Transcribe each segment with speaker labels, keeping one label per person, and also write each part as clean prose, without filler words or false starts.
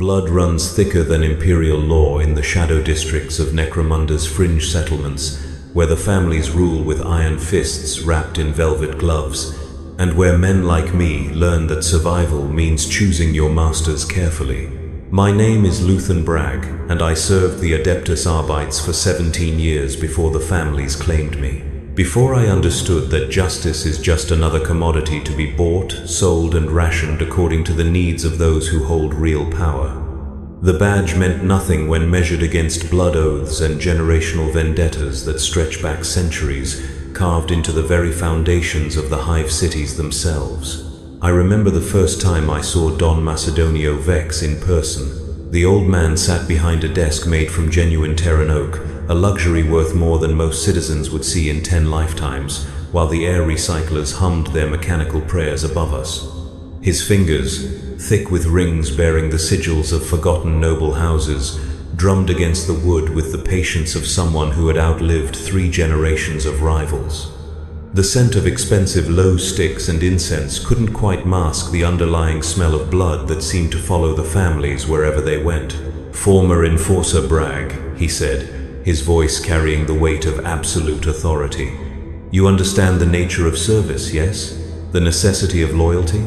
Speaker 1: Blood runs thicker than imperial law in the shadow districts of Necromunda's fringe settlements, where the families rule with iron fists wrapped in velvet gloves, and where men like me learn that survival means choosing your masters carefully. My name is Luthen Bragg, and I served the Adeptus Arbites for 17 years before the families claimed me. Before I understood that justice is just another commodity to be bought, sold, and rationed according to the needs of those who hold real power. The badge meant nothing when measured against blood oaths and generational vendettas that stretch back centuries, carved into the very foundations of the Hive cities themselves. I remember the first time I saw Don Macedonio Vex in person. The old man sat behind a desk made from genuine Terran oak, a luxury worth more than most citizens would see in 10 lifetimes, while the air recyclers hummed their mechanical prayers above us. His fingers, thick with rings bearing the sigils of forgotten noble houses, drummed against the wood with the patience of someone who had outlived 3 generations of rivals. The scent of expensive low sticks and incense couldn't quite mask the underlying smell of blood that seemed to follow the families wherever they went. "Former Enforcer Bragg," he said, his voice carrying the weight of absolute authority. "You understand the nature of service, yes? The necessity of loyalty?"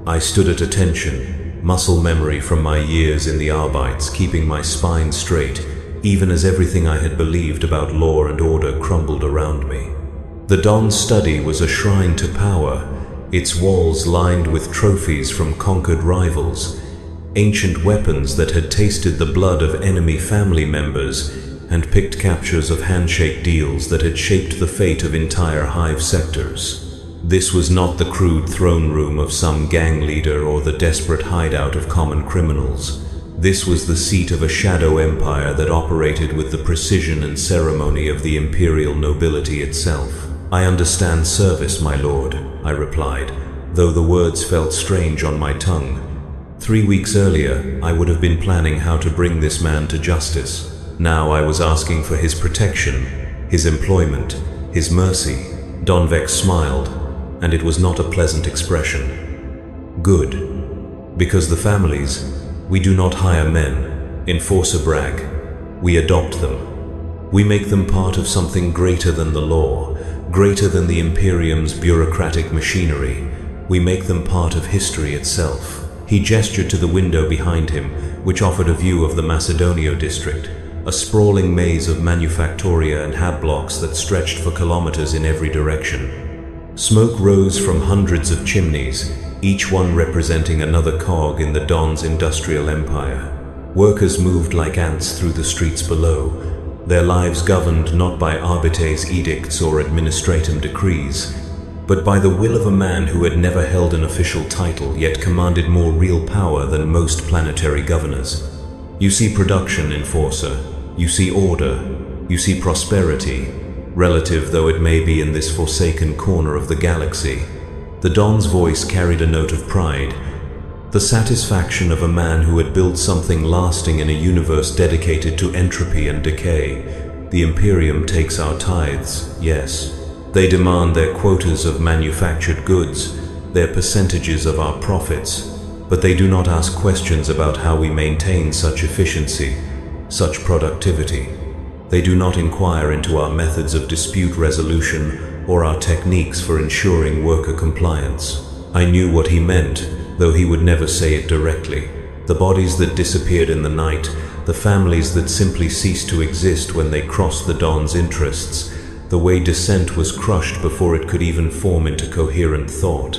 Speaker 1: I stood at attention, muscle memory from my years in the Arbites keeping my spine straight, even as everything I had believed about law and order crumbled around me. The Don's study was a shrine to power, its walls lined with trophies from conquered rivals, ancient weapons that had tasted the blood of enemy family members, and picked captures of handshake deals that had shaped the fate of entire Hive sectors. This was not the crude throne room of some gang leader or the desperate hideout of common criminals. This was the seat of a shadow empire that operated with the precision and ceremony of the imperial nobility itself. "I understand service, my lord," I replied, though the words felt strange on my tongue. 3 weeks earlier, I would have been planning how to bring this man to justice. Now I was asking for his protection, his employment, his mercy. Don Vex smiled, and it was not a pleasant expression. "Good. Because the families, we do not hire men, Enforcer Bragg. We adopt them. We make them part of something greater than the law, greater than the Imperium's bureaucratic machinery. We make them part of history itself." He gestured to the window behind him, which offered a view of the Macedonio district, a sprawling maze of manufactoria and hab blocks that stretched for kilometers in every direction. Smoke rose from hundreds of chimneys, each one representing another cog in the Don's industrial empire. Workers moved like ants through the streets below, their lives governed not by Arbite's edicts or administratum decrees, but by the will of a man who had never held an official title yet commanded more real power than most planetary governors. You see production, Enforcer. You see order. You see prosperity, relative though it may be in this forsaken corner of the galaxy. The Don's voice carried a note of pride, the satisfaction of a man who had built something lasting in a universe dedicated to entropy and decay. The Imperium takes our tithes, yes. They demand their quotas of manufactured goods, their percentages of our profits, but they do not ask questions about how we maintain such efficiency, such productivity. They do not inquire into our methods of dispute resolution or our techniques for ensuring worker compliance. I knew what he meant, though he would never say it directly. The bodies that disappeared in the night, the families that simply ceased to exist when they crossed the Don's interests, the way dissent was crushed before it could even form into coherent thought.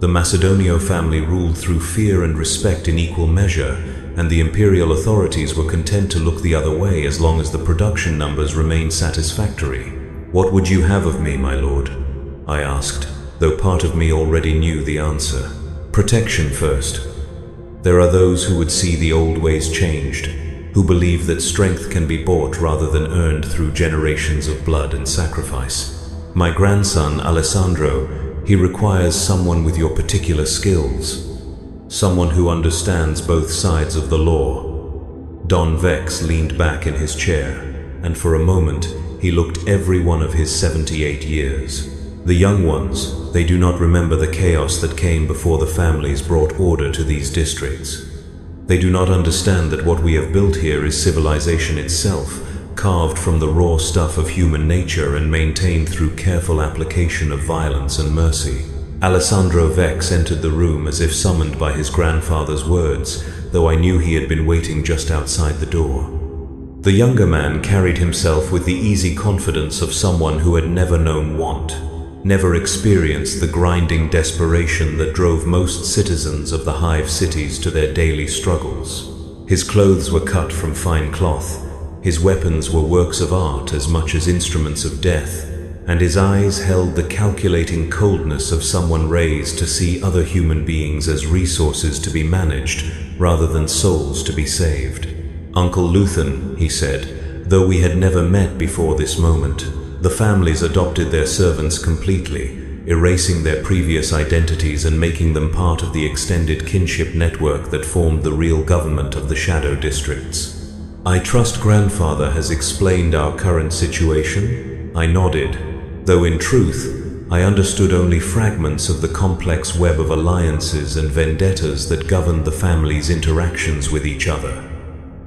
Speaker 1: The Macedonio family ruled through fear and respect in equal measure, and the imperial authorities were content to look the other way as long as the production numbers remained satisfactory. "What would you have of me, my lord?" I asked, though part of me already knew the answer. "Protection first. There are those who would see the old ways changed, who believe that strength can be bought rather than earned through generations of blood and sacrifice. My grandson, Alessandro, he requires someone with your particular skills, someone who understands both sides of the law." Don Vex leaned back in his chair, and for a moment he looked every one of his 78 years. The young ones, they do not remember the chaos that came before the families brought order to these districts. They do not understand that what we have built here is civilization itself, carved from the raw stuff of human nature and maintained through careful application of violence and mercy. Alessandro Vex entered the room as if summoned by his grandfather's words, though I knew he had been waiting just outside the door. The younger man carried himself with the easy confidence of someone who had never known want, never experienced the grinding desperation that drove most citizens of the Hive cities to their daily struggles. His clothes were cut from fine cloth, his weapons were works of art as much as instruments of death, and his eyes held the calculating coldness of someone raised to see other human beings as resources to be managed rather than souls to be saved. "Uncle Luthen," he said, though we had never met before this moment, the families adopted their servants completely, erasing their previous identities and making them part of the extended kinship network that formed the real government of the Shadow Districts. "I trust Grandfather has explained our current situation?" I nodded, though in truth, I understood only fragments of the complex web of alliances and vendettas that governed the family's interactions with each other.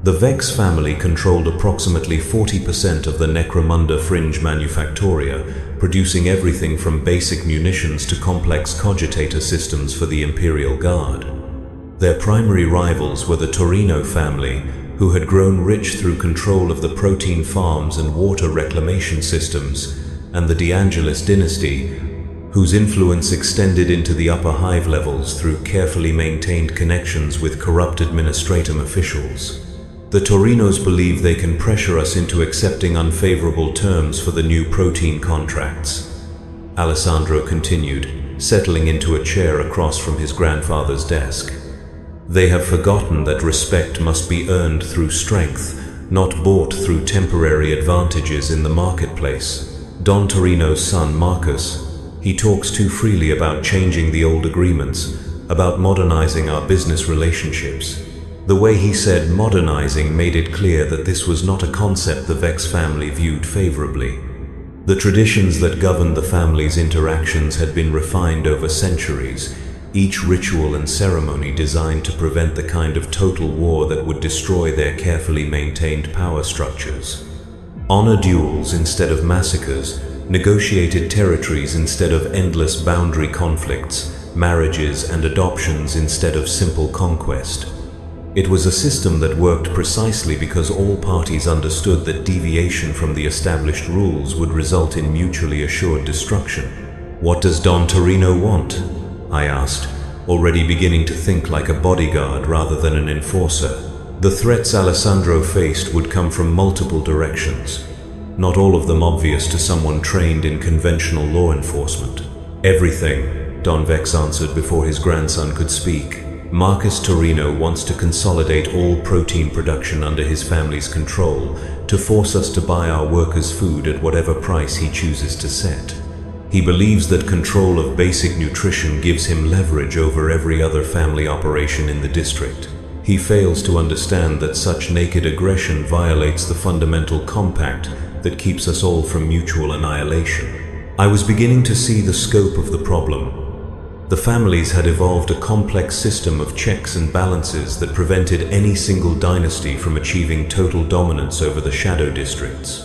Speaker 1: The Vex family controlled approximately 40% of the Necromunda fringe manufactoria, producing everything from basic munitions to complex cogitator systems for the Imperial Guard. Their primary rivals were the Torino family, who had grown rich through control of the protein farms and water reclamation systems, and the De Angelis dynasty, whose influence extended into the upper Hive levels through carefully maintained connections with corrupt administratum officials. "The Torinos believe they can pressure us into accepting unfavorable terms for the new protein contracts," Alessandro continued, settling into a chair across from his grandfather's desk. "They have forgotten that respect must be earned through strength, not bought through temporary advantages in the marketplace. Don Torino's son, Marcus, he talks too freely about changing the old agreements, about modernizing our business relationships." The way he said modernizing made it clear that this was not a concept the Vex family viewed favorably. The traditions that governed the family's interactions had been refined over centuries, each ritual and ceremony designed to prevent the kind of total war that would destroy their carefully maintained power structures. Honor duels instead of massacres, negotiated territories instead of endless boundary conflicts, marriages and adoptions instead of simple conquest. It was a system that worked precisely because all parties understood that deviation from the established rules would result in mutually assured destruction. "What does Don Torino want?" I asked, already beginning to think like a bodyguard rather than an enforcer. The threats Alessandro faced would come from multiple directions, not all of them obvious to someone trained in conventional law enforcement. "Everything," Don Vex answered before his grandson could speak. "Marcus Torino wants to consolidate all protein production under his family's control, to force us to buy our workers' food at whatever price he chooses to set. He believes that control of basic nutrition gives him leverage over every other family operation in the district. He fails to understand that such naked aggression violates the fundamental compact that keeps us all from mutual annihilation." I was beginning to see the scope of the problem. The families had evolved a complex system of checks and balances that prevented any single dynasty from achieving total dominance over the Shadow Districts.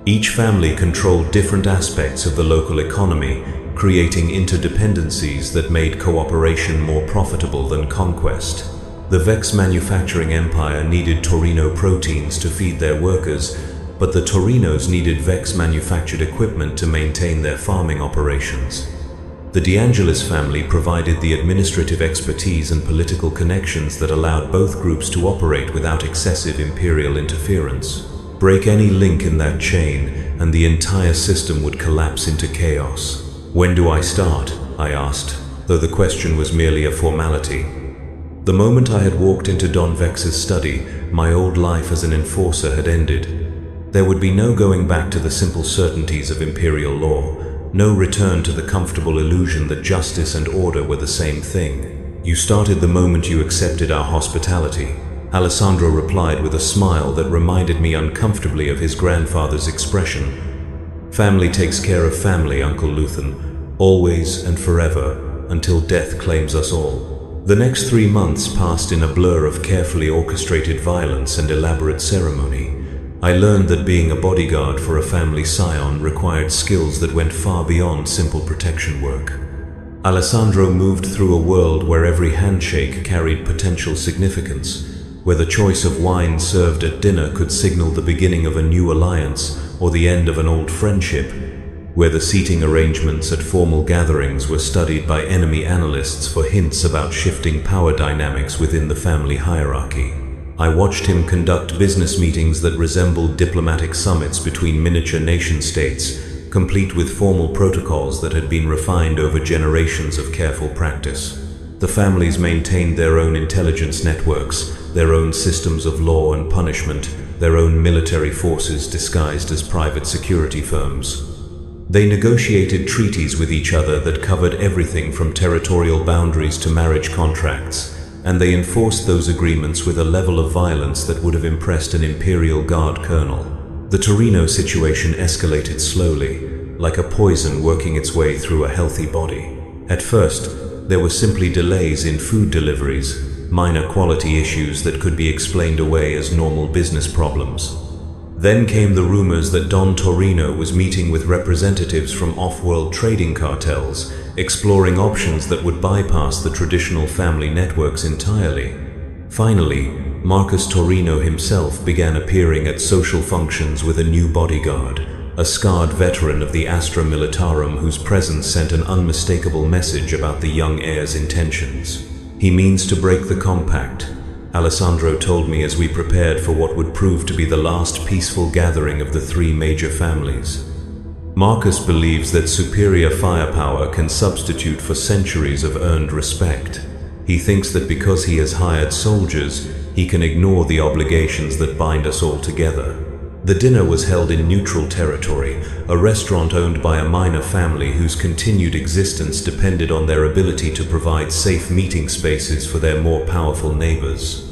Speaker 1: Each family controlled different aspects of the local economy, creating interdependencies that made cooperation more profitable than conquest. The Vex manufacturing empire needed Torino proteins to feed their workers, but the Torinos needed Vex manufactured equipment to maintain their farming operations. The De Angelis family provided the administrative expertise and political connections that allowed both groups to operate without excessive imperial interference. Break any link in that chain, and the entire system would collapse into chaos. "When do I start?" I asked, though the question was merely a formality. The moment I had walked into Don Vex's study, my old life as an enforcer had ended. There would be no going back to the simple certainties of imperial law, no return to the comfortable illusion that justice and order were the same thing. "You started the moment you accepted our hospitality," Alessandro replied with a smile that reminded me uncomfortably of his grandfather's expression. "Family takes care of family, Uncle Luthen, always and forever, until death claims us all." The next 3 months passed in a blur of carefully orchestrated violence and elaborate ceremony. I learned that being a bodyguard for a family scion required skills that went far beyond simple protection work. Alessandro moved through a world where every handshake carried potential significance, where the choice of wine served at dinner could signal the beginning of a new alliance or the end of an old friendship, where the seating arrangements at formal gatherings were studied by enemy analysts for hints about shifting power dynamics within the family hierarchy. I watched him conduct business meetings that resembled diplomatic summits between miniature nation-states, complete with formal protocols that had been refined over generations of careful practice. The families maintained their own intelligence networks, their own systems of law and punishment, their own military forces disguised as private security firms. They negotiated treaties with each other that covered everything from territorial boundaries to marriage contracts, and they enforced those agreements with a level of violence that would have impressed an Imperial Guard colonel. The Torino situation escalated slowly, like a poison working its way through a healthy body. At first, there were simply delays in food deliveries, minor quality issues that could be explained away as normal business problems. Then came the rumors that Don Torino was meeting with representatives from off-world trading cartels, exploring options that would bypass the traditional family networks entirely. Finally, Marcus Torino himself began appearing at social functions with a new bodyguard, a scarred veteran of the Astra Militarum whose presence sent an unmistakable message about the young heir's intentions. He means to break the compact, Alessandro told me as we prepared for what would prove to be the last peaceful gathering of the 3 major families. Marcus believes that superior firepower can substitute for centuries of earned respect. He thinks that because he has hired soldiers, he can ignore the obligations that bind us all together. The dinner was held in neutral territory, a restaurant owned by a minor family whose continued existence depended on their ability to provide safe meeting spaces for their more powerful neighbors.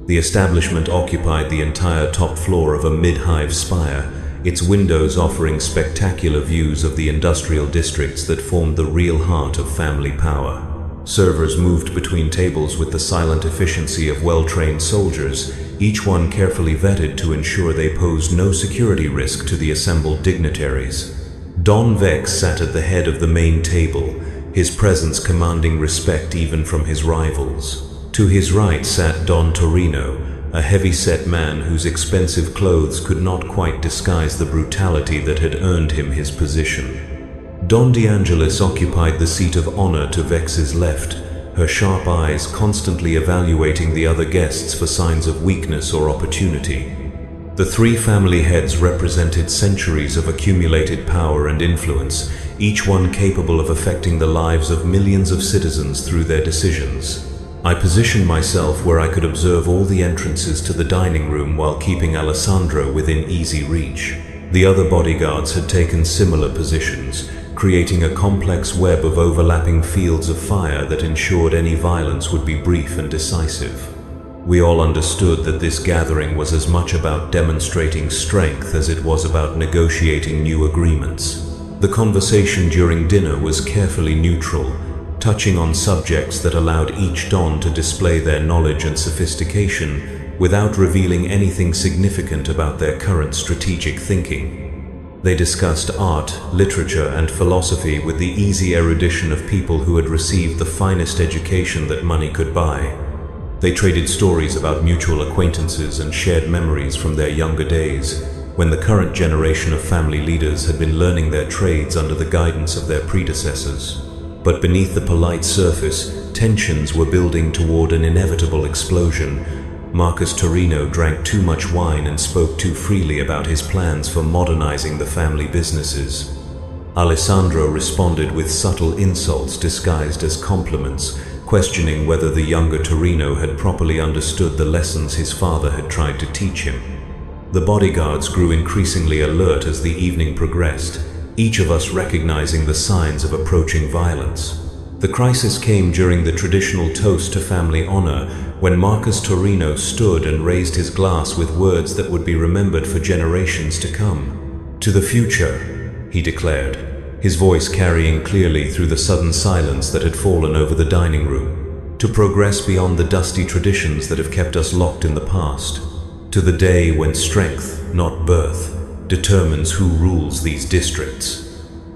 Speaker 1: The establishment occupied the entire top floor of a mid-Hive spire, its windows offering spectacular views of the industrial districts that formed the real heart of family power. Servers moved between tables with the silent efficiency of well-trained soldiers, each one carefully vetted to ensure they posed no security risk to the assembled dignitaries. Don Vex sat at the head of the main table, his presence commanding respect even from his rivals. To his right sat Don Torino, a heavy-set man whose expensive clothes could not quite disguise the brutality that had earned him his position. Don DeAngelis occupied the seat of honor to Vex's left, her sharp eyes constantly evaluating the other guests for signs of weakness or opportunity. The 3 family heads represented centuries of accumulated power and influence, each one capable of affecting the lives of millions of citizens through their decisions. I positioned myself where I could observe all the entrances to the dining room while keeping Alessandro within easy reach. The other bodyguards had taken similar positions, creating a complex web of overlapping fields of fire that ensured any violence would be brief and decisive. We all understood that this gathering was as much about demonstrating strength as it was about negotiating new agreements. The conversation during dinner was carefully neutral, touching on subjects that allowed each Don to display their knowledge and sophistication without revealing anything significant about their current strategic thinking. They discussed art, literature, and philosophy with the easy erudition of people who had received the finest education that money could buy. They traded stories about mutual acquaintances and shared memories from their younger days, when the current generation of family leaders had been learning their trades under the guidance of their predecessors. But beneath the polite surface, tensions were building toward an inevitable explosion. Marcus Torino drank too much wine and spoke too freely about his plans for modernizing the family businesses. Alessandro responded with subtle insults disguised as compliments, questioning whether the younger Torino had properly understood the lessons his father had tried to teach him. The bodyguards grew increasingly alert as the evening progressed, each of us recognizing the signs of approaching violence. The crisis came during the traditional toast to family honor, when Marcus Torino stood and raised his glass with words that would be remembered for generations to come. "To the future," he declared, his voice carrying clearly through the sudden silence that had fallen over the dining room. to progress beyond the dusty traditions that have kept us locked in the past, to the day when strength, not birth, determines who rules these districts.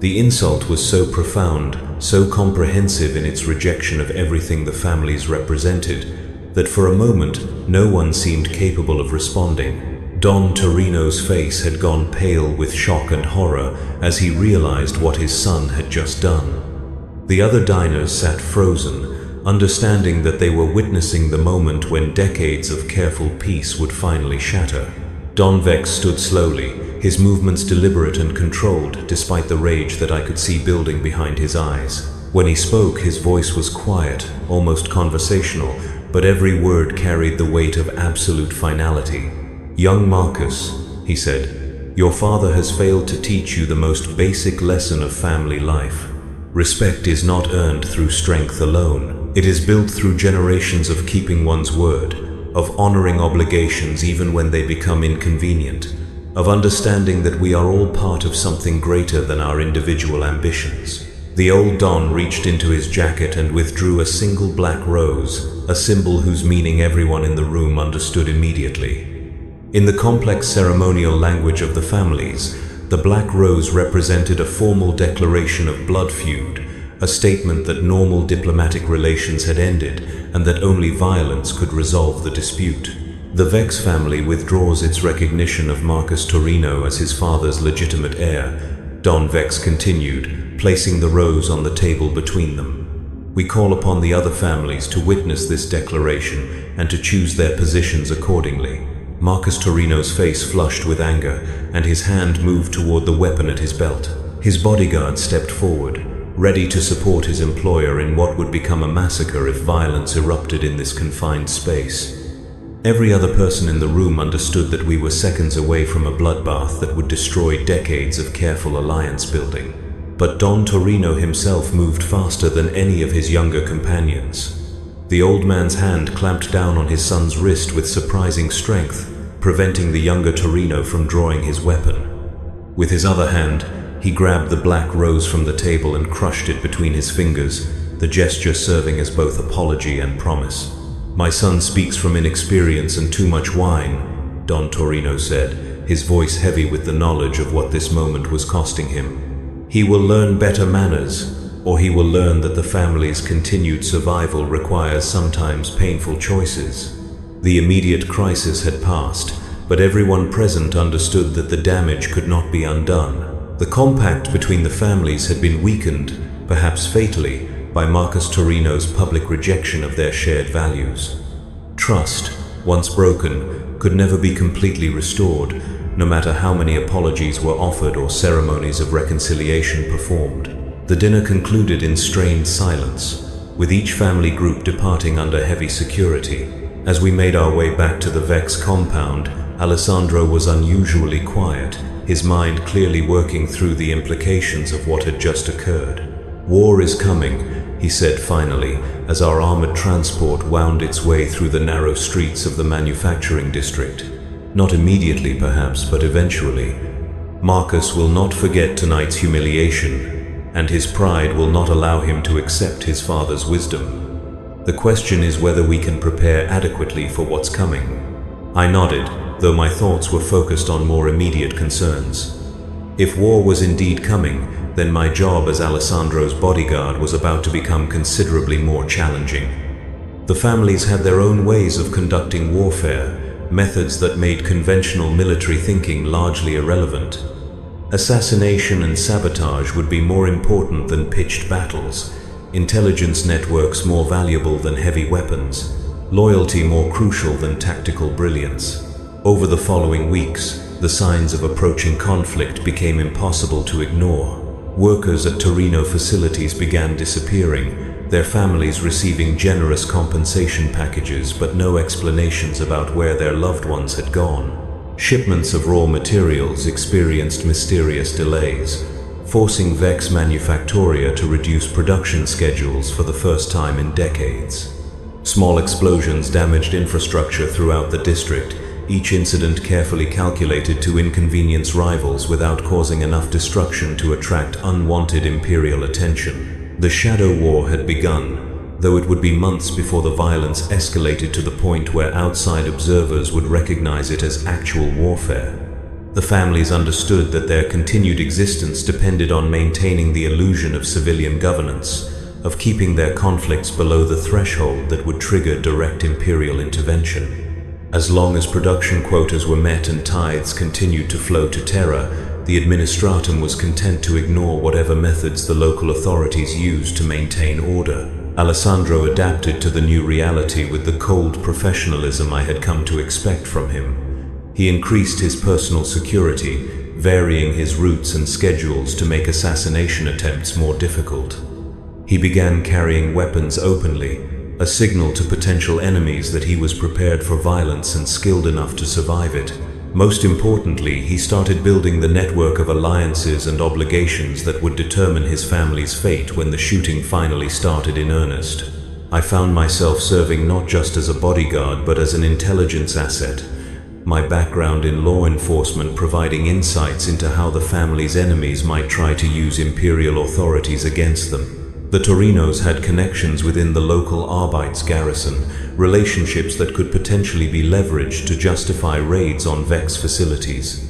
Speaker 1: The insult was so profound, so comprehensive in its rejection of everything the families represented, that for a moment no one seemed capable of responding. Don Torino's face had gone pale with shock and horror as he realized what his son had just done. The other diners sat frozen, understanding that they were witnessing the moment when decades of careful peace would finally shatter. Don Vex stood slowly, his movements deliberate and controlled despite the rage that I could see building behind his eyes. When he spoke, his voice was quiet, almost conversational, but every word carried the weight of absolute finality. "Young Marcus," he said, "your father has failed to teach you the most basic lesson of family life. Respect is not earned through strength alone. It is built through generations of keeping one's word, of honoring obligations even when they become inconvenient, of understanding that we are all part of something greater than our individual ambitions." The old Don reached into his jacket and withdrew a single black rose, a symbol whose meaning everyone in the room understood immediately. In the complex ceremonial language of the families, the black rose represented a formal declaration of blood feud, a statement that normal diplomatic relations had ended and that only violence could resolve the dispute. The Vex family withdraws its recognition of Marcus Torino as his father's legitimate heir, Don Vex continued, placing the rose on the table between them. "We call upon the other families to witness this declaration and to choose their positions accordingly." Marcus Torino's face flushed with anger, and his hand moved toward the weapon at his belt. His bodyguard stepped forward, ready to support his employer in what would become a massacre if violence erupted in this confined space. Every other person in the room understood that we were seconds away from a bloodbath that would destroy decades of careful alliance building. But Don Torino himself moved faster than any of his younger companions. The old man's hand clamped down on his son's wrist with surprising strength, preventing the younger Torino from drawing his weapon. With his other hand, he grabbed the black rose from the table and crushed it between his fingers, the gesture serving as both apology and promise. "My son speaks from inexperience and too much wine," Don Torino said, his voice heavy with the knowledge of what this moment was costing him. "He will learn better manners, or he will learn that the family's continued survival requires sometimes painful choices." The immediate crisis had passed, but everyone present understood that the damage could not be undone. The compact between the families had been weakened, perhaps fatally, by Marcus Torino's public rejection of their shared values. Trust, once broken, could never be completely restored, no matter how many apologies were offered or ceremonies of reconciliation performed. The dinner concluded in strained silence, with each family group departing under heavy security. As we made our way back to the Vex compound, Alessandro was unusually quiet, his mind clearly working through the implications of what had just occurred. "War is coming," he said finally, as our armored transport wound its way through the narrow streets of the manufacturing district. "Not immediately, perhaps, but eventually. Marcus will not forget tonight's humiliation, and his pride will not allow him to accept his father's wisdom. The question is whether we can prepare adequately for what's coming." I nodded, though my thoughts were focused on more immediate concerns. If war was indeed coming, then my job as Alessandro's bodyguard was about to become considerably more challenging. The families had their own ways of conducting warfare, methods that made conventional military thinking largely irrelevant. Assassination and sabotage would be more important than pitched battles, intelligence networks more valuable than heavy weapons, loyalty more crucial than tactical brilliance. Over the following weeks, the signs of approaching conflict became impossible to ignore. Workers at Torino facilities began disappearing, their families receiving generous compensation packages but no explanations about where their loved ones had gone. Shipments of raw materials experienced mysterious delays, forcing Vex Manufactoria to reduce production schedules for the first time in decades. Small explosions damaged infrastructure throughout the district, each incident carefully calculated to inconvenience rivals without causing enough destruction to attract unwanted Imperial attention. The Shadow War had begun, though it would be months before the violence escalated to the point where outside observers would recognize it as actual warfare. The families understood that their continued existence depended on maintaining the illusion of civilian governance, of keeping their conflicts below the threshold that would trigger direct imperial intervention. As long as production quotas were met and tithes continued to flow to Terra, the administratum was content to ignore whatever methods the local authorities used to maintain order. Alessandro adapted to the new reality with the cold professionalism I had come to expect from him. He increased his personal security, varying his routes and schedules to make assassination attempts more difficult. He began carrying weapons openly, a signal to potential enemies that he was prepared for violence and skilled enough to survive it. Most importantly, he started building the network of alliances and obligations that would determine his family's fate when the shooting finally started in earnest. I found myself serving not just as a bodyguard but as an intelligence asset, my background in law enforcement providing insights into how the family's enemies might try to use imperial authorities against them. The Torinos had connections within the local Arbeits garrison, relationships that could potentially be leveraged to justify raids on Vex facilities.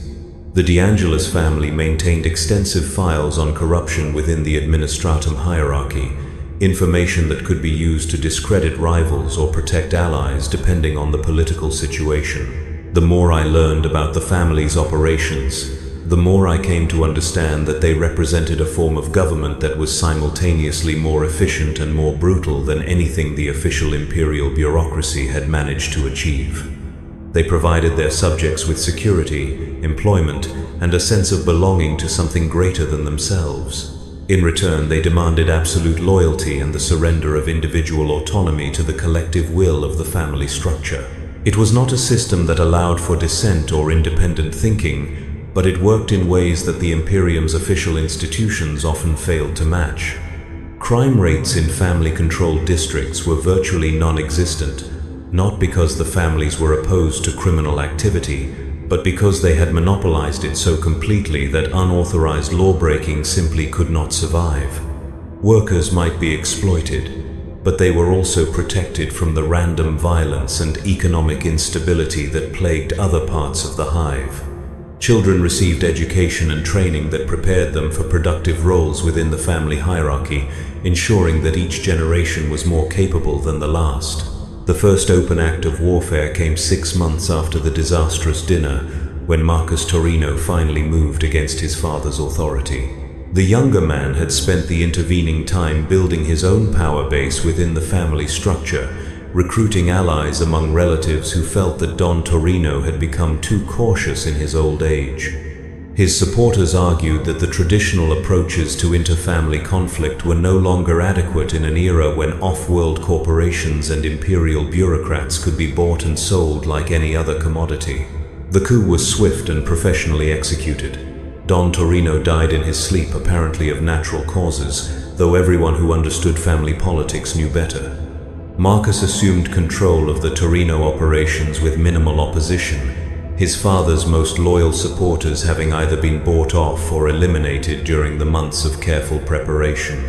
Speaker 1: The De Angelis family maintained extensive files on corruption within the administratum hierarchy, information that could be used to discredit rivals or protect allies depending on the political situation. The more I learned about the family's operations, the more I came to understand that they represented a form of government that was simultaneously more efficient and more brutal than anything the official imperial bureaucracy had managed to achieve. They provided their subjects with security, employment, and a sense of belonging to something greater than themselves. In return, they demanded absolute loyalty and the surrender of individual autonomy to the collective will of the family structure. It was not a system that allowed for dissent or independent thinking, but it worked in ways that the Imperium's official institutions often failed to match. Crime rates in family-controlled districts were virtually non-existent, not because the families were opposed to criminal activity, but because they had monopolized it so completely that unauthorized law-breaking simply could not survive. Workers might be exploited, but they were also protected from the random violence and economic instability that plagued other parts of the Hive. Children received education and training that prepared them for productive roles within the family hierarchy, ensuring that each generation was more capable than the last. The first open act of warfare came 6 months after the disastrous dinner, when Marcus Torino finally moved against his father's authority. The younger man had spent the intervening time building his own power base within the family structure, recruiting allies among relatives who felt that Don Torino had become too cautious in his old age. His supporters argued that the traditional approaches to inter-family conflict were no longer adequate in an era when off-world corporations and imperial bureaucrats could be bought and sold like any other commodity. The coup was swift and professionally executed. Don Torino died in his sleep, apparently of natural causes, though everyone who understood family politics knew better. Marcus assumed control of the Torino operations with minimal opposition, his father's most loyal supporters having either been bought off or eliminated during the months of careful preparation.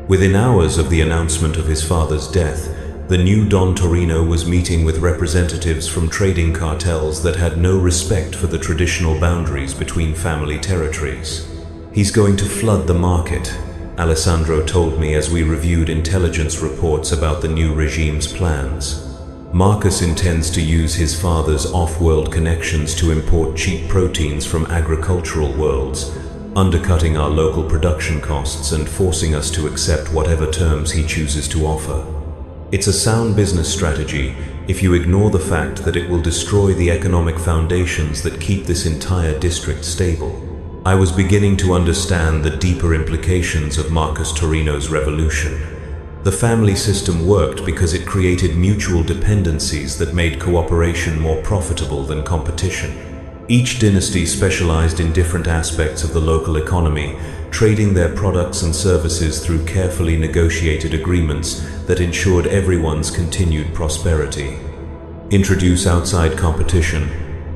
Speaker 1: Within hours of the announcement of his father's death, the new Don Torino was meeting with representatives from trading cartels that had no respect for the traditional boundaries between family territories. "He's going to flood the market," Alessandro told me as we reviewed intelligence reports about the new regime's plans. Marcus intends to use his father's off-world connections to import cheap proteins from agricultural worlds, undercutting our local production costs and forcing us to accept whatever terms he chooses to offer. It's a sound business strategy if you ignore the fact that it will destroy the economic foundations that keep this entire district stable. I was beginning to understand the deeper implications of Marcus Torino's revolution. The family system worked because it created mutual dependencies that made cooperation more profitable than competition. Each dynasty specialized in different aspects of the local economy, trading their products and services through carefully negotiated agreements that ensured everyone's continued prosperity. Introduce outside competition,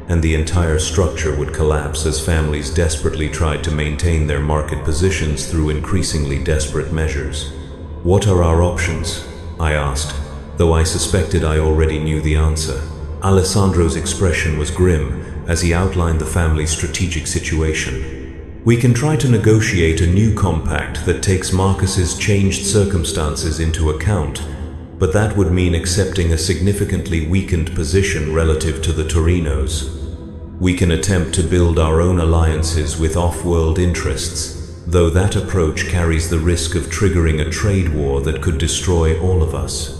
Speaker 1: and the entire structure would collapse as families desperately tried to maintain their market positions through increasingly desperate measures. What are our options? I asked, though I suspected I already knew the answer. Alessandro's expression was grim as he outlined the family's strategic situation. We can try to negotiate a new compact that takes Marcus's changed circumstances into account, but that would mean accepting a significantly weakened position relative to the Torinos. We can attempt to build our own alliances with off-world interests, though that approach carries the risk of triggering a trade war that could destroy all of us.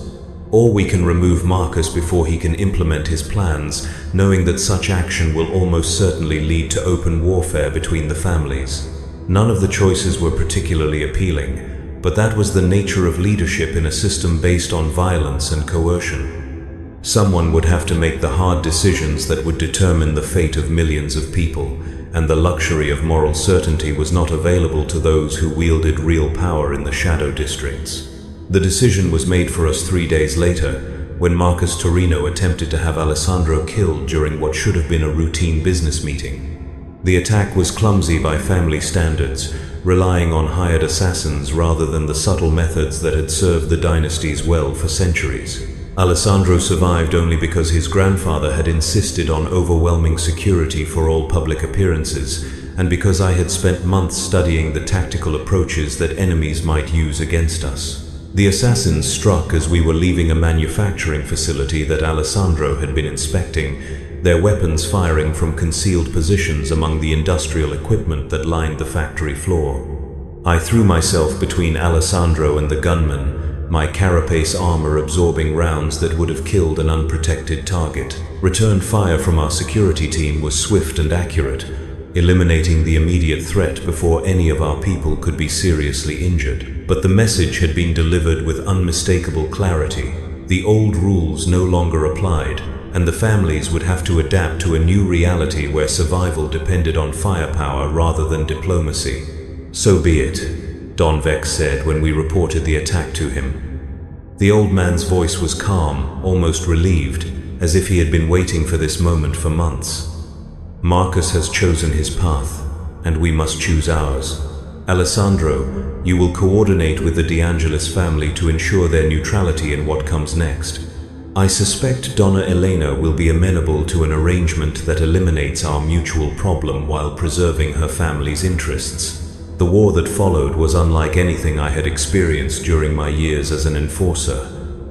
Speaker 1: Or we can remove Marcus before he can implement his plans, knowing that such action will almost certainly lead to open warfare between the families. None of the choices were particularly appealing, but that was the nature of leadership in a system based on violence and coercion. Someone would have to make the hard decisions that would determine the fate of millions of people, and the luxury of moral certainty was not available to those who wielded real power in the shadow districts. The decision was made for us 3 days later, when Marcus Torino attempted to have Alessandro killed during what should have been a routine business meeting. The attack was clumsy by family standards, relying on hired assassins rather than the subtle methods that had served the dynasties well for centuries. Alessandro survived only because his grandfather had insisted on overwhelming security for all public appearances, and because I had spent months studying the tactical approaches that enemies might use against us. The assassins struck as we were leaving a manufacturing facility that Alessandro had been inspecting, their weapons firing from concealed positions among the industrial equipment that lined the factory floor. I threw myself between Alessandro and the gunman, my carapace armor absorbing rounds that would have killed an unprotected target. Return fire from our security team was swift and accurate, eliminating the immediate threat before any of our people could be seriously injured. But the message had been delivered with unmistakable clarity. The old rules no longer applied, and the families would have to adapt to a new reality where survival depended on firepower rather than diplomacy. "So be it," Don Vex said when we reported the attack to him. The old man's voice was calm, almost relieved, as if he had been waiting for this moment for months. "Marcus has chosen his path, and we must choose ours. Alessandro, you will coordinate with the De Angelis family to ensure their neutrality in what comes next. I suspect Donna Elena will be amenable to an arrangement that eliminates our mutual problem while preserving her family's interests." The war that followed was unlike anything I had experienced during my years as an enforcer.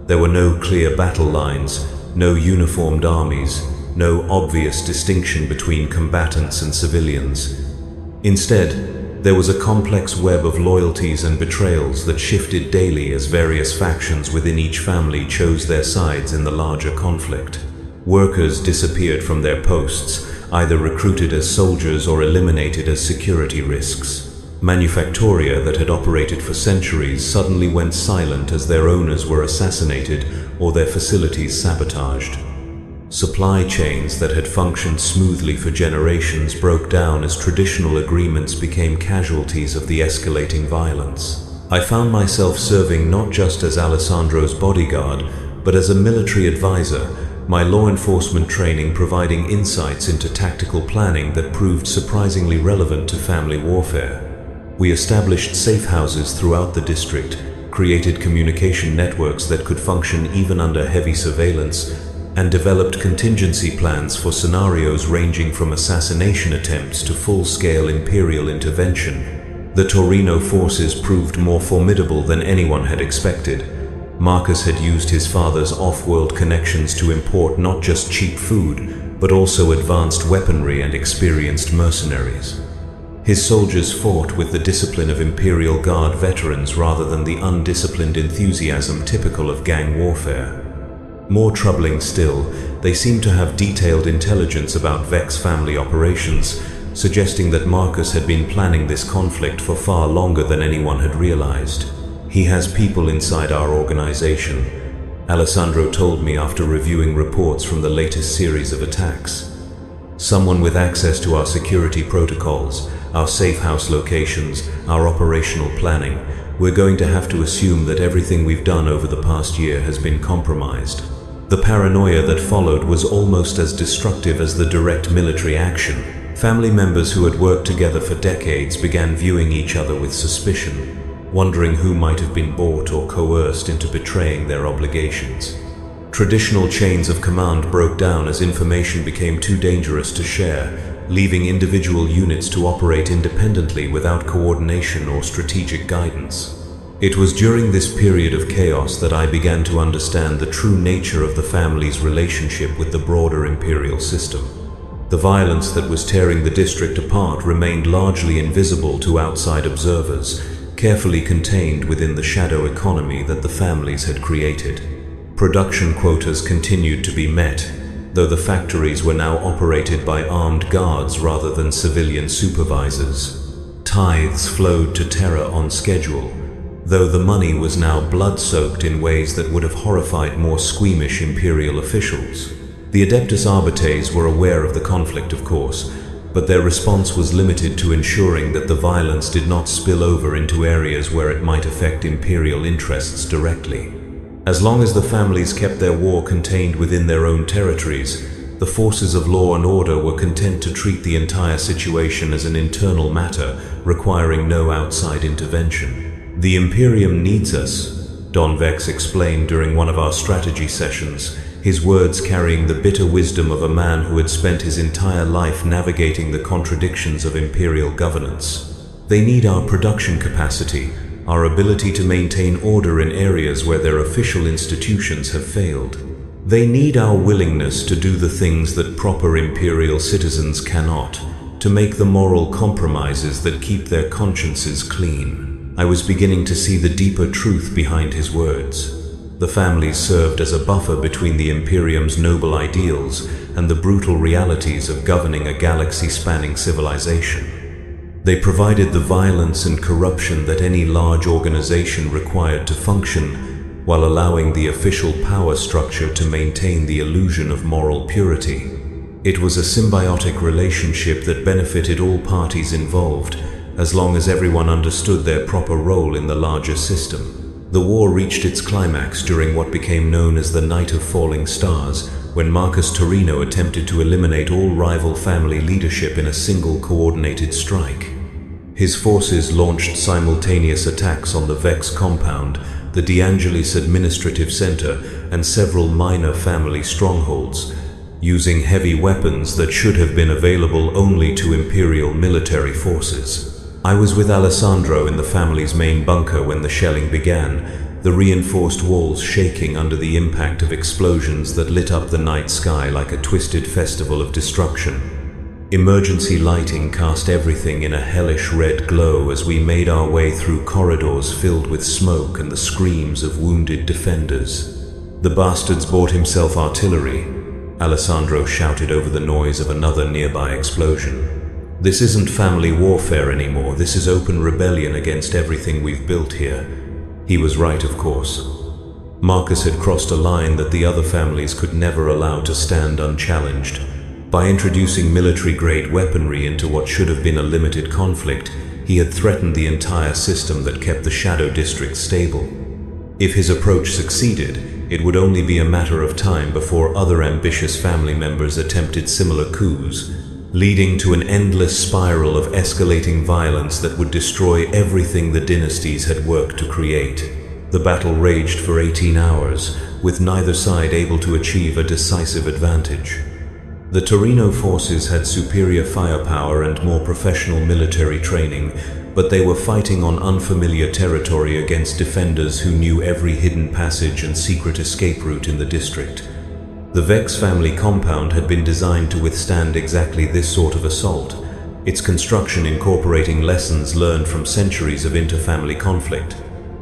Speaker 1: There were no clear battle lines, no uniformed armies, no obvious distinction between combatants and civilians. Instead, there was a complex web of loyalties and betrayals that shifted daily as various factions within each family chose their sides in the larger conflict. Workers disappeared from their posts, either recruited as soldiers or eliminated as security risks. Manufactoria that had operated for centuries suddenly went silent as their owners were assassinated or their facilities sabotaged. Supply chains that had functioned smoothly for generations broke down as traditional agreements became casualties of the escalating violence. I found myself serving not just as Alessandro's bodyguard, but as a military advisor, my law enforcement training providing insights into tactical planning that proved surprisingly relevant to family warfare. We established safe houses throughout the district, created communication networks that could function even under heavy surveillance, and developed contingency plans for scenarios ranging from assassination attempts to full-scale Imperial intervention. The Torino forces proved more formidable than anyone had expected. Marcus had used his father's off-world connections to import not just cheap food, but also advanced weaponry and experienced mercenaries. His soldiers fought with the discipline of Imperial Guard veterans rather than the undisciplined enthusiasm typical of gang warfare. More troubling still, they seemed to have detailed intelligence about Vex family operations, suggesting that Marcus had been planning this conflict for far longer than anyone had realized. "He has people inside our organization," Alessandro told me after reviewing reports from the latest series of attacks. "Someone with access to our security protocols, our safe house locations, our operational planning. We're going to have to assume that everything we've done over the past year has been compromised." The paranoia that followed was almost as destructive as the direct military action. Family members who had worked together for decades began viewing each other with suspicion. wondering who might have been bought or coerced into betraying their obligations. Traditional chains of command broke down as information became too dangerous to share, leaving individual units to operate independently without coordination or strategic guidance. It was during this period of chaos that I began to understand the true nature of the family's relationship with the broader imperial system. The violence that was tearing the district apart remained largely invisible to outside observers, carefully contained within the shadow economy that the families had created. Production quotas continued to be met, though the factories were now operated by armed guards rather than civilian supervisors. Tithes flowed to Terra on schedule, though the money was now blood-soaked in ways that would have horrified more squeamish imperial officials. The Adeptus Arbites were aware of the conflict, of course, but their response was limited to ensuring that the violence did not spill over into areas where it might affect imperial interests directly. As long as the families kept their war contained within their own territories, the forces of law and order were content to treat the entire situation as an internal matter, requiring no outside intervention. "The Imperium needs us," Don Vex explained during one of our strategy sessions, his words carrying the bitter wisdom of a man who had spent his entire life navigating the contradictions of imperial governance. "They need our production capacity, our ability to maintain order in areas where their official institutions have failed. They need our willingness to do the things that proper imperial citizens cannot, to make the moral compromises that keep their consciences clean." I was beginning to see the deeper truth behind his words. The families served as a buffer between the Imperium's noble ideals and the brutal realities of governing a galaxy-spanning civilization. They provided the violence and corruption that any large organization required to function, while allowing the official power structure to maintain the illusion of moral purity. It was a symbiotic relationship that benefited all parties involved, as long as everyone understood their proper role in the larger system. The war reached its climax during what became known as the Night of Falling Stars, when Marcus Torino attempted to eliminate all rival family leadership in a single coordinated strike. His forces launched simultaneous attacks on the Vex compound, the De Angelis Administrative Center, and several minor family strongholds, using heavy weapons that should have been available only to Imperial military forces. I was with Alessandro in the family's main bunker when the shelling began, the reinforced walls shaking under the impact of explosions that lit up the night sky like a twisted festival of destruction. Emergency lighting cast everything in a hellish red glow as we made our way through corridors filled with smoke and the screams of wounded defenders. "The bastard's bought himself artillery," Alessandro shouted over the noise of another nearby explosion. "This isn't family warfare anymore, this is open rebellion against everything we've built here." He was right, of course. Marcus had crossed a line that the other families could never allow to stand unchallenged. By introducing military-grade weaponry into what should have been a limited conflict, he had threatened the entire system that kept the Shadow District stable. If his approach succeeded, it would only be a matter of time before other ambitious family members attempted similar coups, leading to an endless spiral of escalating violence that would destroy everything the dynasties had worked to create. The battle raged for 18 hours, with neither side able to achieve a decisive advantage. The Torino forces had superior firepower and more professional military training, but they were fighting on unfamiliar territory against defenders who knew every hidden passage and secret escape route in the district. The Vex family compound had been designed to withstand exactly this sort of assault, its construction incorporating lessons learned from centuries of interfamily conflict.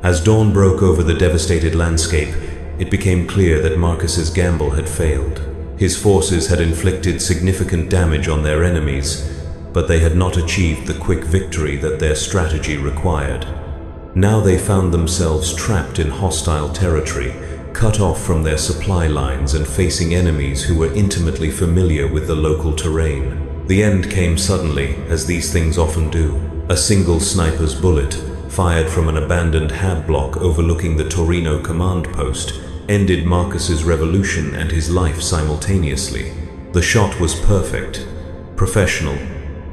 Speaker 1: As dawn broke over the devastated landscape, it became clear that Marcus's gamble had failed. His forces had inflicted significant damage on their enemies, but they had not achieved the quick victory that their strategy required. Now they found themselves trapped in hostile territory, cut off from their supply lines and facing enemies who were intimately familiar with the local terrain. The end came suddenly, as these things often do. A single sniper's bullet, fired from an abandoned hab block overlooking the Torino command post, ended Marcus's revolution and his life simultaneously. The shot was perfect, professional,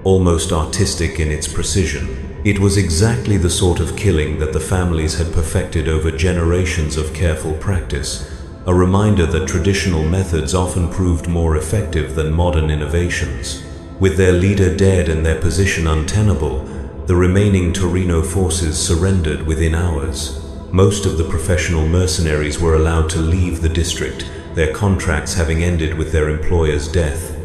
Speaker 1: almost artistic in its precision. It was exactly the sort of killing that the families had perfected over generations of careful practice, a reminder that traditional methods often proved more effective than modern innovations. With their leader dead and their position untenable, the remaining Torino forces surrendered within hours. Most of the professional mercenaries were allowed to leave the district, their contracts having ended with their employer's death.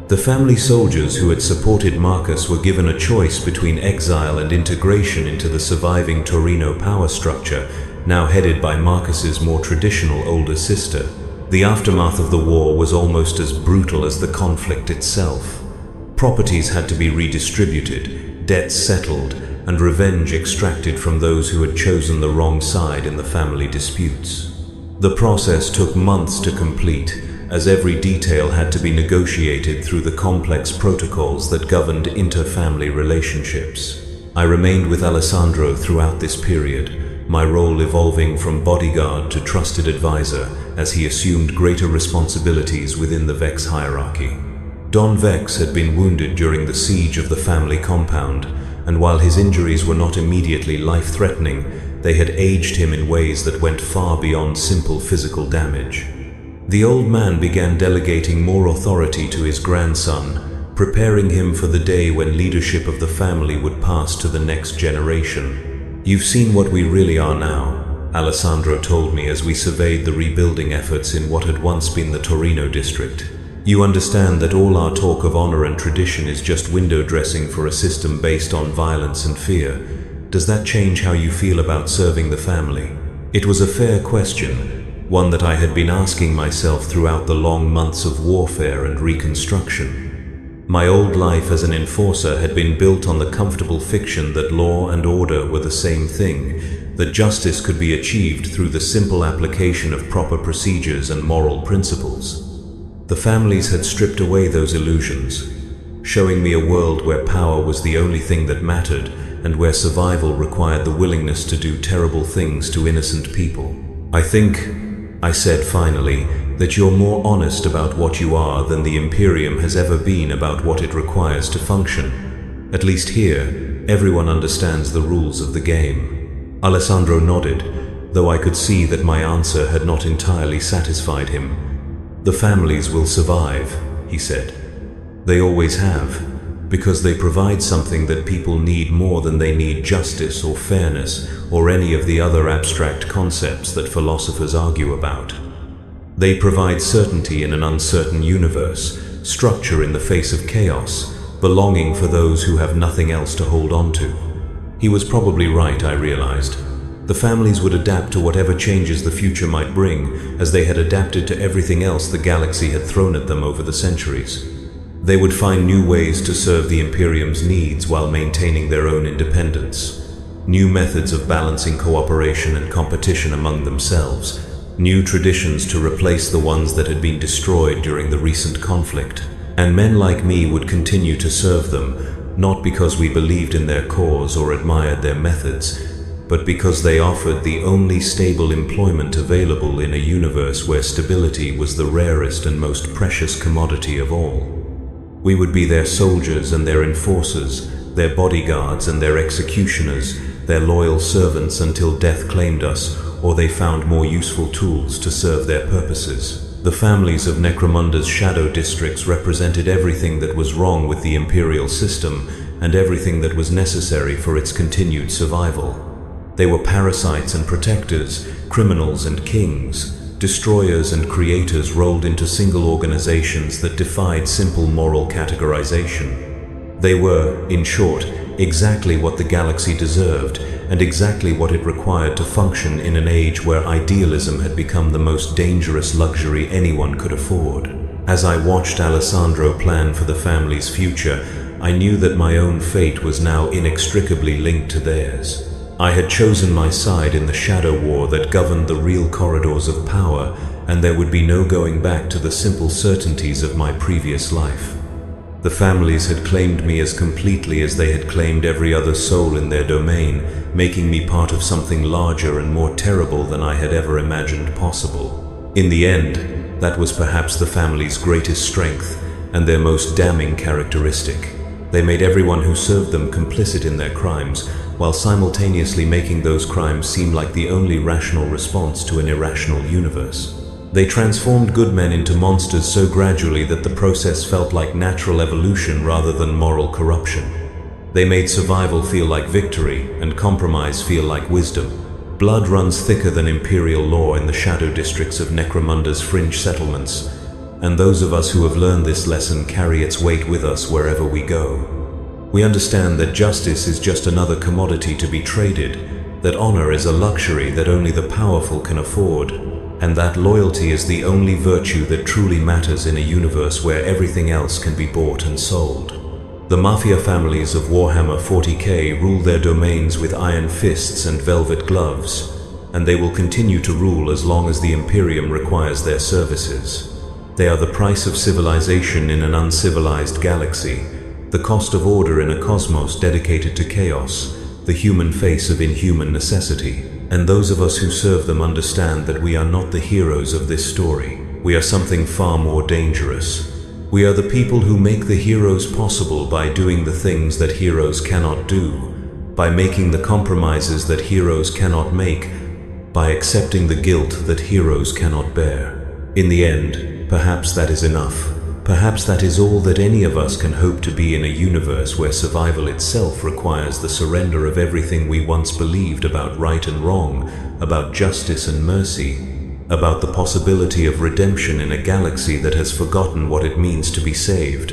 Speaker 1: The family soldiers who had supported Marcus were given a choice between exile and integration into the surviving Torino power structure, now headed by Marcus's more traditional older sister. The aftermath of the war was almost as brutal as the conflict itself. Properties had to be redistributed, debts settled, and revenge extracted from those who had chosen the wrong side in the family disputes. The process took months to complete, as every detail had to be negotiated through the complex protocols that governed inter-family relationships. I remained with Alessandro throughout this period, my role evolving from bodyguard to trusted advisor as he assumed greater responsibilities within the Vex hierarchy. Don Vex had been wounded during the siege of the family compound, and while his injuries were not immediately life-threatening, they had aged him in ways that went far beyond simple physical damage. The old man began delegating more authority to his grandson, preparing him for the day when leadership of the family would pass to the next generation. "You've seen what we really are now," Alessandro told me as we surveyed the rebuilding efforts in what had once been the Torino district. "You understand that all our talk of honor and tradition is just window dressing for a system based on violence and fear. Does that change how you feel about serving the family?" It was a fair question, one that I had been asking myself throughout the long months of warfare and reconstruction. My old life as an enforcer had been built on the comfortable fiction that law and order were the same thing, that justice could be achieved through the simple application of proper procedures and moral principles. The families had stripped away those illusions, showing me a world where power was the only thing that mattered and where survival required the willingness to do terrible things to innocent people. "I think," I said finally, "that you're more honest about what you are than the Imperium has ever been about what it requires to function. At least here, everyone understands the rules of the game." Alessandro nodded, though I could see that my answer had not entirely satisfied him. "The families will survive," he said. "They always have, because they provide something that people need more than they need justice or fairness or any of the other abstract concepts that philosophers argue about. They provide certainty in an uncertain universe, structure in the face of chaos, belonging for those who have nothing else to hold on to." He was probably right, I realized. The families would adapt to whatever changes the future might bring, as they had adapted to everything else the galaxy had thrown at them over the centuries. They would find new ways to serve the Imperium's needs while maintaining their own independence. New methods of balancing cooperation and competition among themselves. New traditions to replace the ones that had been destroyed during the recent conflict. And men like me would continue to serve them, not because we believed in their cause or admired their methods, but because they offered the only stable employment available in a universe where stability was the rarest and most precious commodity of all. We would be their soldiers and their enforcers, their bodyguards and their executioners, their loyal servants until death claimed us, or they found more useful tools to serve their purposes. The families of Necromunda's shadow districts represented everything that was wrong with the imperial system and everything that was necessary for its continued survival. They were parasites and protectors, criminals and kings, destroyers and creators rolled into single organizations that defied simple moral categorization. They were, in short, exactly what the galaxy deserved, and exactly what it required to function in an age where idealism had become the most dangerous luxury anyone could afford. As I watched Alessandro plan for the family's future, I knew that my own fate was now inextricably linked to theirs. I had chosen my side in the shadow war that governed the real corridors of power, and there would be no going back to the simple certainties of my previous life. The families had claimed me as completely as they had claimed every other soul in their domain, making me part of something larger and more terrible than I had ever imagined possible. In the end, that was perhaps the family's greatest strength and their most damning characteristic. They made everyone who served them complicit in their crimes, while simultaneously making those crimes seem like the only rational response to an irrational universe. They transformed good men into monsters so gradually that the process felt like natural evolution rather than moral corruption. They made survival feel like victory and compromise feel like wisdom. Blood runs thicker than imperial law in the shadow districts of Necromunda's fringe settlements, and those of us who have learned this lesson carry its weight with us wherever we go. We understand that justice is just another commodity to be traded, that honor is a luxury that only the powerful can afford, and that loyalty is the only virtue that truly matters in a universe where everything else can be bought and sold. The mafia families of Warhammer 40K rule their domains with iron fists and velvet gloves, and they will continue to rule as long as the Imperium requires their services. They are the price of civilization in an uncivilized galaxy, the cost of order in a cosmos dedicated to chaos, the human face of inhuman necessity. And those of us who serve them understand that we are not the heroes of this story. We are something far more dangerous. We are the people who make the heroes possible by doing the things that heroes cannot do, by making the compromises that heroes cannot make, by accepting the guilt that heroes cannot bear. In the end, perhaps that is enough. Perhaps that is all that any of us can hope to be in a universe where survival itself requires the surrender of everything we once believed about right and wrong, about justice and mercy, about the possibility of redemption in a galaxy that has forgotten what it means to be saved.